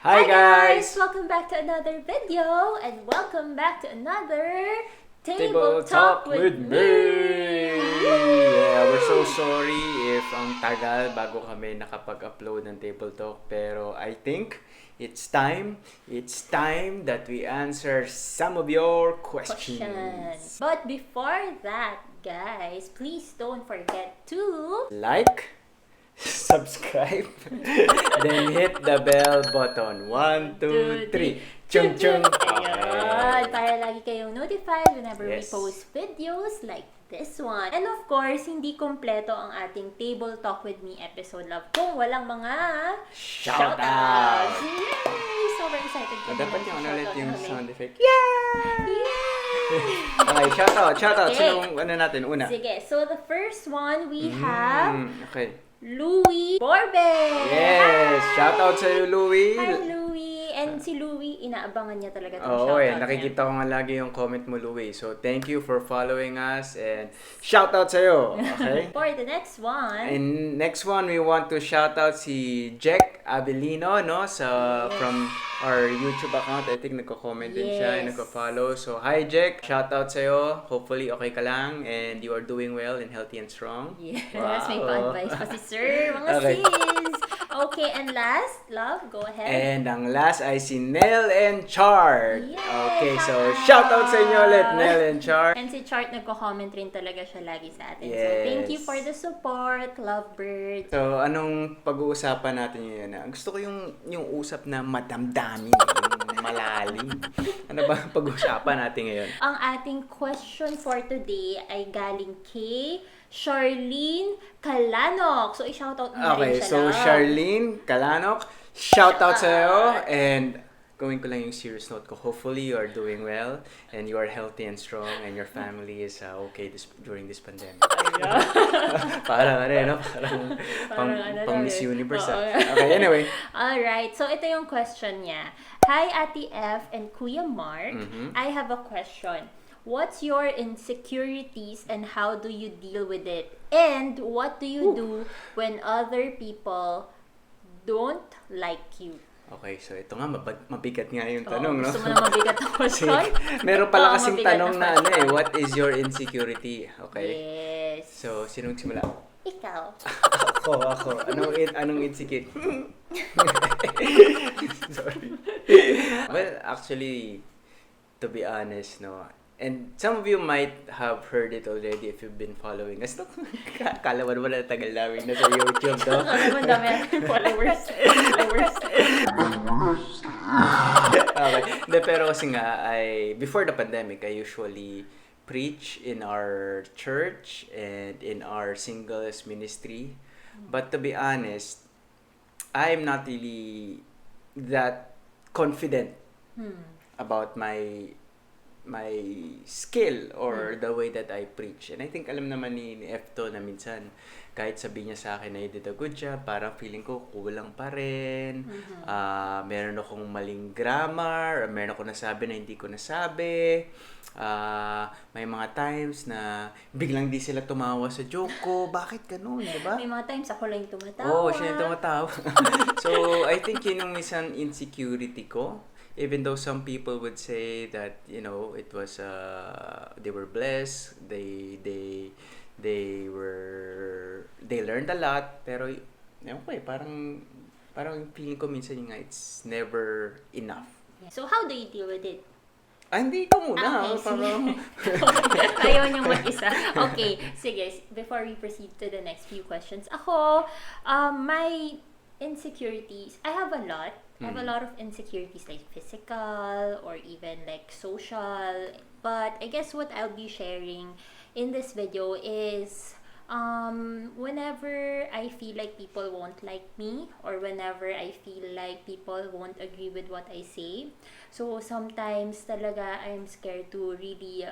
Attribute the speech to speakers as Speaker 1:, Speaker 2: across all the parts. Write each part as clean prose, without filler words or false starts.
Speaker 1: Hi guys!
Speaker 2: Welcome back to another video and welcome back to another
Speaker 1: Table Talk with me! Yeah, we're so sorry if ang tagal bago kami nakapag-upload ng Table Talk, pero I think it's time that we answer some of your questions.
Speaker 2: But before that, guys, please don't forget to
Speaker 1: Like, subscribe, then hit the bell button. 1, 2, 3. Chung chung!
Speaker 2: Ayun, para lagi kayong notified whenever we
Speaker 1: Yes.
Speaker 2: post videos like this one. And of course, hindi kompleto ang ating Table Talk with Me episode, love, kung walang mga
Speaker 1: Shoutouts!
Speaker 2: Yay! Super excited ko.
Speaker 1: Dapat yung ulit yung
Speaker 2: kami.
Speaker 1: sound effect.
Speaker 2: Yay!
Speaker 1: Okay, shoutout.
Speaker 2: Okay.
Speaker 1: Sinong ano natin? Una.
Speaker 2: Sige, so the first one we have
Speaker 1: Okay.
Speaker 2: Louie Borbe!
Speaker 1: Yes! Shoutout sa iyo, Louie.
Speaker 2: Hi, Louie! And si Louie, inaabangan niya talaga itong
Speaker 1: Oo,
Speaker 2: shoutout niya.
Speaker 1: nakikita ko nga lagi yung comment mo, Louie. So, thank you for following us and shoutout sa iyo. Okay?
Speaker 2: For the next one,
Speaker 1: And next one, we want to shout out si Jack Abelino, no? From our YouTube account. I think nagko-comment din siya,
Speaker 2: Yes.
Speaker 1: nagko-follow. So, hi Jack! Shout out sa'yo. Hopefully, okay ka lang and you are doing well and healthy and strong.
Speaker 2: yes,
Speaker 1: Wow.
Speaker 2: may pa-advise pa si Sir, mga
Speaker 1: Okay.
Speaker 2: sis. Okay, and last, love, go ahead.
Speaker 1: And ang last ay si Nell and Chart.
Speaker 2: Yay!
Speaker 1: Okay, so
Speaker 2: Shout
Speaker 1: shout out sa inyo ulit, Nell and Chart.
Speaker 2: And si Chart, nagko-comment rin talaga siya lagi sa atin. So,
Speaker 1: Yes.
Speaker 2: thank you for the support, lovebirds.
Speaker 1: So, anong pag-uusapan natin ngayon? Gusto ko yung usap na madamdamin, yung malalim. Ano ba ang pag-uusapan natin ngayon?
Speaker 2: Ang ating question for today ay galing kay Charlene Kalanok. So, i-shoutout mo na rin
Speaker 1: Okay,
Speaker 2: siya,
Speaker 1: so
Speaker 2: love.
Speaker 1: Charlene Kalanok, shout out sa'yo. And gawin ko lang yung serious note ko. Hopefully, you are doing well and you are healthy and strong and your family is okay during this pandemic. Parang ano, no? Pang Miss Universe.
Speaker 2: Oo.
Speaker 1: Okay, anyway.
Speaker 2: Alright, so ito yung question niya. Hi, Ate F and Kuya Mark. I have a question. What's your insecurities and how do you deal with it? And what do you do when other people don't like you?
Speaker 1: Okay, so ito nga, mabigat nga yung
Speaker 2: Oo,
Speaker 1: tanong, no?
Speaker 2: gusto mo na mabigat ang question?
Speaker 1: Meron pala
Speaker 2: Oo,
Speaker 1: kasing
Speaker 2: mabigat
Speaker 1: tanong
Speaker 2: na
Speaker 1: na ano eh, what is your insecurity? Okay?
Speaker 2: Yes.
Speaker 1: So, sinong simula?
Speaker 2: Ikaw.
Speaker 1: Ako. Anong insecurity? Sorry. Well, actually, to be honest, no, and some of you might have heard it already if you've been following us. No? Kala mo naman na tagal namin na sa YouTube, no?
Speaker 2: Ano naman dami natin followers.
Speaker 1: Okay. De, pero kasi nga, before the pandemic, I usually preach in our church and in our singles ministry. But to be honest, I'm not really that confident about my skill or the way that I preach. And I think alam naman ni Ef to na minsan kahit sabihin niya sa akin na I did a good job, parang feeling ko kulang pa rin. Meron akong maling grammar, or meron akong nasabi na hindi ko nasabi. May mga times na biglang di sila tumawa sa joke ko. Bakit ganun, di ba?
Speaker 2: May mga times ako lang yung tumatawa.
Speaker 1: Oo, siya yung tumatawa. So, I think yun yung isang insecurity ko. Even though some people would say that, you know, it was, they were blessed, they learned a lot, pero, ewan ko parang feeling ko minsan yung nga, it's never enough.
Speaker 2: So, how do you deal with it?
Speaker 1: Hindi ko muna.
Speaker 2: Okay,
Speaker 1: Parang,
Speaker 2: Ayaw niyang mag-isa. Okay, sige. Before we proceed to the next few questions. Ako, my insecurities, I have a lot. I have a lot of insecurities like physical or even like social. But I guess what I'll be sharing in this video is whenever I feel like people won't like me or whenever I feel like people won't agree with what I say. So sometimes talaga I'm scared to really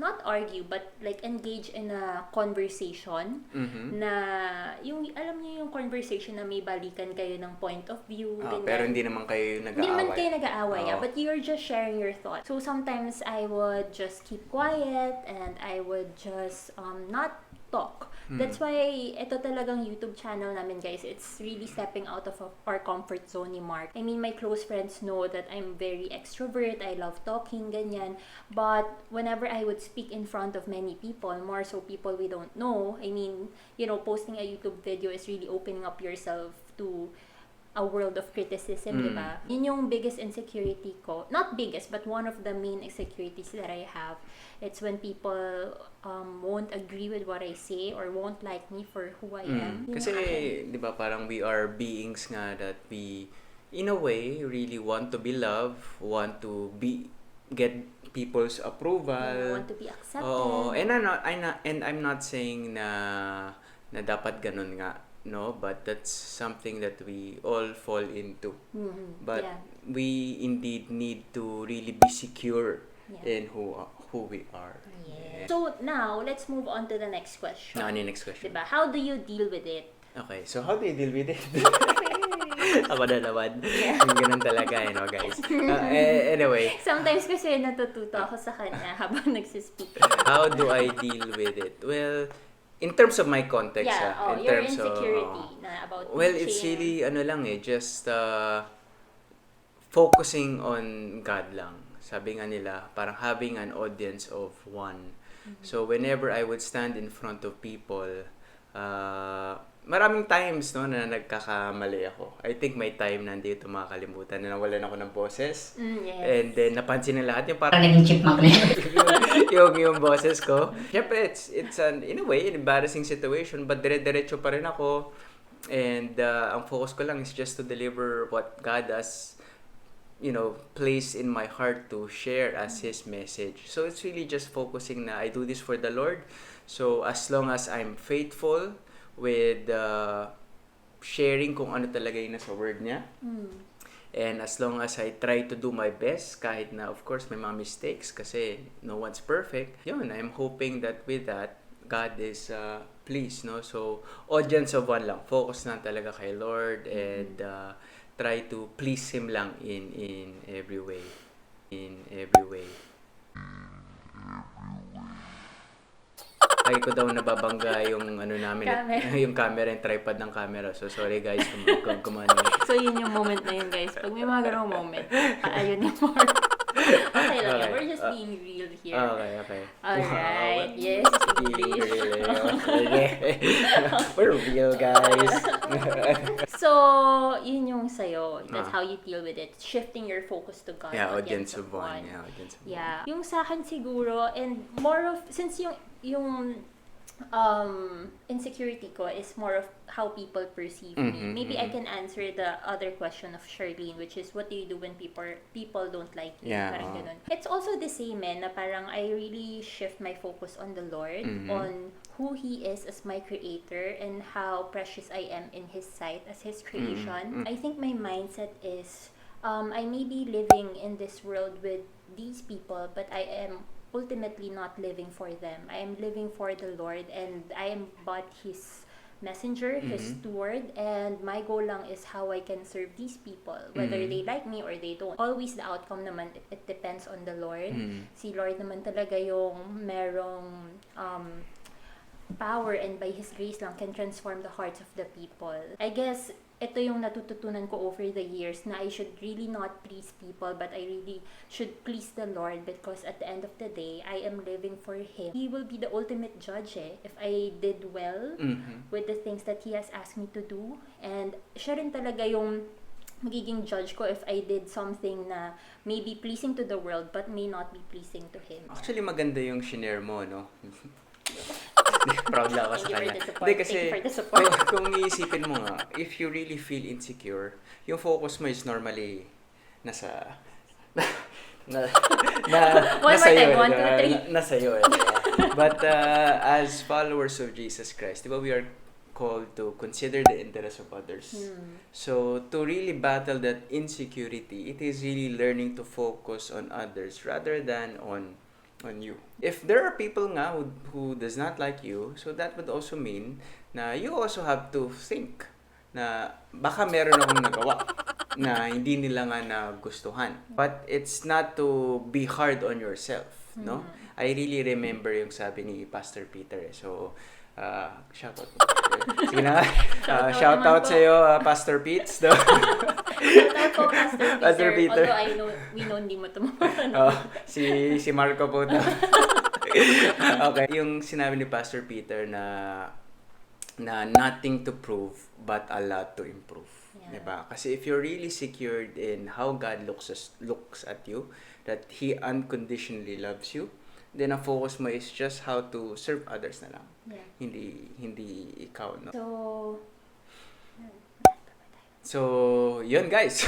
Speaker 2: not argue but like engage in a conversation na yung alam niyo yung conversation na may balikan kayo ng point of view.
Speaker 1: pero hindi naman kayo nag-aaway.
Speaker 2: Hindi naman kayo nag-aaway,
Speaker 1: Oo.
Speaker 2: but you're just sharing your thoughts. So sometimes I would just keep quiet and I would just not talk. That's why ito talagang YouTube channel namin, guys. It's really stepping out of our comfort zone ni Mark. I mean, my close friends know that I'm very extrovert. I love talking, ganyan. But whenever I would speak in front of many people, more so people we don't know, I mean, you know, posting a YouTube video is really opening up yourself to a world of criticism, di ba? Yun yung biggest insecurity ko. Not biggest, but one of the main insecurities that I have. It's when people won't agree with what I say or won't like me for who I am.
Speaker 1: Kasi, di ba, parang we are beings nga that we, in a way, really want to be loved, want to get people's approval.
Speaker 2: Want to be accepted.
Speaker 1: Oo, and I'm not saying na dapat ganun nga. No, but that's something that we all fall into. But we indeed need to really be secure in who we are.
Speaker 2: Yeah. So now, let's move on to the next question.
Speaker 1: Ano yung next question?
Speaker 2: Diba? How do you deal with it?
Speaker 1: Okay, so how do you deal with it? Ako na naman. Yung ganun talaga, guys. Anyway.
Speaker 2: Sometimes kasi natututo ako sa kanya habang nagsispeak.
Speaker 1: How do I deal with it? Well, in terms of my context, in
Speaker 2: your
Speaker 1: terms
Speaker 2: insecurity na about
Speaker 1: well,
Speaker 2: teaching.
Speaker 1: it's really just focusing on God lang. Sabi nga nila, parang having an audience of one. So whenever I would stand in front of people, maraming times na nagkakamali ako. I think may time na hindi ito makakalimutan na nawalan ako ng boses.
Speaker 2: Yes.
Speaker 1: And then napansin na lahat yung parang
Speaker 3: naging chipmunk na
Speaker 1: yung boses ko. Siyempre, it's an, in a way, an embarrassing situation, but dire-diretso pa rin ako. And ang focus ko lang is just to deliver what God has, placed in my heart to share as His message. So it's really just focusing na I do this for the Lord. So as long as I'm faithful with sharing kung ano talaga yung nasa word niya, and as long as I try to do my best, kahit na of course may mga mistakes kasi no one's perfect, yun, I'm hoping that with that, God is pleased, no? So, audience of one lang. Focus na talaga kay Lord and try to please Him lang in every way. In every way. Ay ko daw nababangga yung namin, yung camera, yung tripod ng camera. So, sorry guys kung kumano.
Speaker 2: So, yun yung moment na yun, guys. Pag may mga ganong moment, ayun yung more. Okay lang yan. We're just being real here.
Speaker 1: Okay.
Speaker 2: Alright.
Speaker 1: Wow.
Speaker 2: Yes.
Speaker 1: Being real. We're real, guys.
Speaker 2: So, yun yung sa'yo. That's how you deal with it. Shifting your focus to God.
Speaker 1: Yeah, audience of one.
Speaker 2: Yeah. Yung sa akin siguro, and more of, since yung insecurity ko is more of how people perceive me. Maybe I can answer the other question of Charlene, which is what do you do when people don't like you?
Speaker 1: Yeah.
Speaker 2: Parang ganun. It's also the same, na parang I really shift my focus on the Lord, on who He is as my creator, and how precious I am in His sight as His creation. I think my mindset is, I may be living in this world with these people, but I am ultimately not living for them. I am living for the Lord, and I am but His messenger, His steward, and my goal lang is how I can serve these people, whether they like me or they don't. Always the outcome naman, it depends on the Lord. Si Lord naman talaga yung merong power, and by His grace lang can transform the hearts of the people. I guess ito yung natututunan ko over the years, na I should really not please people, but I really should please the Lord, because at the end of the day, I am living for Him. He will be the ultimate judge if I did well with the things that He has asked me to do. And siya rin talaga yung magiging judge ko if I did something na may be pleasing to the world but may not be pleasing to Him.
Speaker 1: Actually, maganda yung shinare mo, no? Proud lang ako sa kanya.
Speaker 2: Hindi, kasi
Speaker 1: kung iisipin mo nga, if you really feel insecure, yung focus mo is normally nasa nasa iyo. But as followers of Jesus Christ, di ba, we are called to consider the interests of others. So, to really battle that insecurity, it is really learning to focus on others rather than on you. If there are people nga who does not like you, so that would also mean na you also have to think na baka meron akong nagawa na hindi nila nga nagustuhan. But it's not to be hard on yourself, no? I really remember yung sabi ni Pastor Peter. So, Shoutout. Sige na.
Speaker 2: Shoutout
Speaker 1: Shoutout
Speaker 2: naman po.
Speaker 1: sa'yo, Pastor Pete's. No?
Speaker 2: Shoutout po, Pastor
Speaker 1: Pastor
Speaker 2: Peter.
Speaker 1: Peter.
Speaker 2: Although we know hindi mo ito mapapanood.
Speaker 1: Si Marco po to. Okay, yung sinabi ni Pastor Peter na nothing to prove but a lot to improve.
Speaker 2: Yeah.
Speaker 1: Diba? Kasi if you're really secured in how God looks at you, that He unconditionally loves you, then ang focus mo is just how to serve others na lang.
Speaker 2: Yeah.
Speaker 1: Hindi ikaw, no? So, yun guys.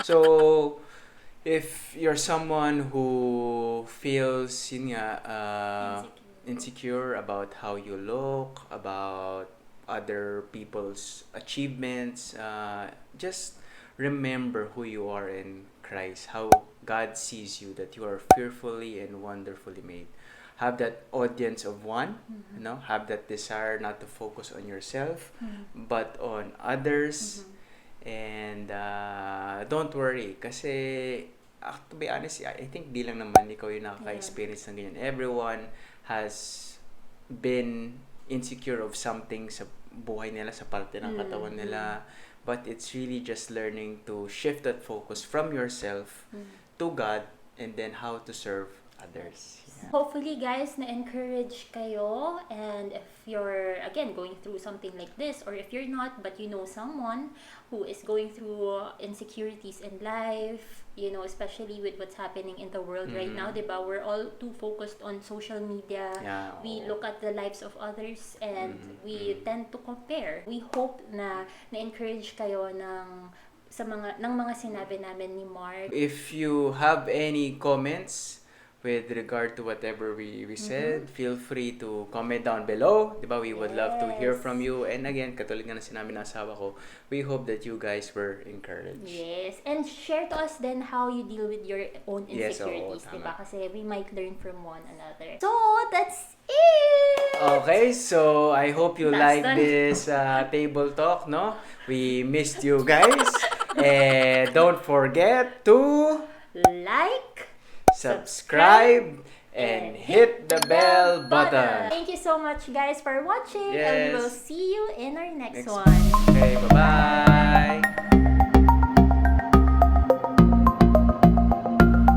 Speaker 1: So, if you're someone who feels yun nga, insecure about how you look, about other people's achievements, just remember who you are in Christ, how God sees you, that you are fearfully and wonderfully made. Have that audience of one, you know, have that desire not to focus on yourself, but on others. And don't worry, kasi to be honest, I think di lang naman ikaw yung nakaka-experience ng ganyan. Everyone has been insecure of something sa buhay nila, sa parte ng katawan nila. But it's really just learning to shift that focus from yourself to God, and then how to serve others. Yeah.
Speaker 2: Hopefully, guys, na-encourage kayo. And if you're, again, going through something like this, or if you're not, but you know someone who is going through insecurities in life, you know, especially with what's happening in the world right now, diba? We're all too focused on social media.
Speaker 1: Yeah,
Speaker 2: We look at the lives of others and we tend to compare. We hope na na-encourage kayo ng mga sinabi namin ni Marc.
Speaker 1: If you have any comments with regard to whatever we said, feel free to comment down below. Diba? We would love to hear from you. And again, katulad nga na sinabi ng asawa ko, we hope that you guys were encouraged.
Speaker 2: Yes. And share to us then how you deal with your own
Speaker 1: Yes,
Speaker 2: insecurities.
Speaker 1: oo,
Speaker 2: Diba?
Speaker 1: tama.
Speaker 2: Kasi we might learn from one another. So, that's it!
Speaker 1: Okay, so I hope you
Speaker 2: Last
Speaker 1: like
Speaker 2: one.
Speaker 1: this table talk, no? We missed you guys. And don't forget to
Speaker 2: Like,
Speaker 1: subscribe and hit the bell button.
Speaker 2: Thank you so much, guys, for watching. And we will
Speaker 1: Yes.
Speaker 2: see you in our next
Speaker 1: Next
Speaker 2: one.
Speaker 1: Okay, bye-bye.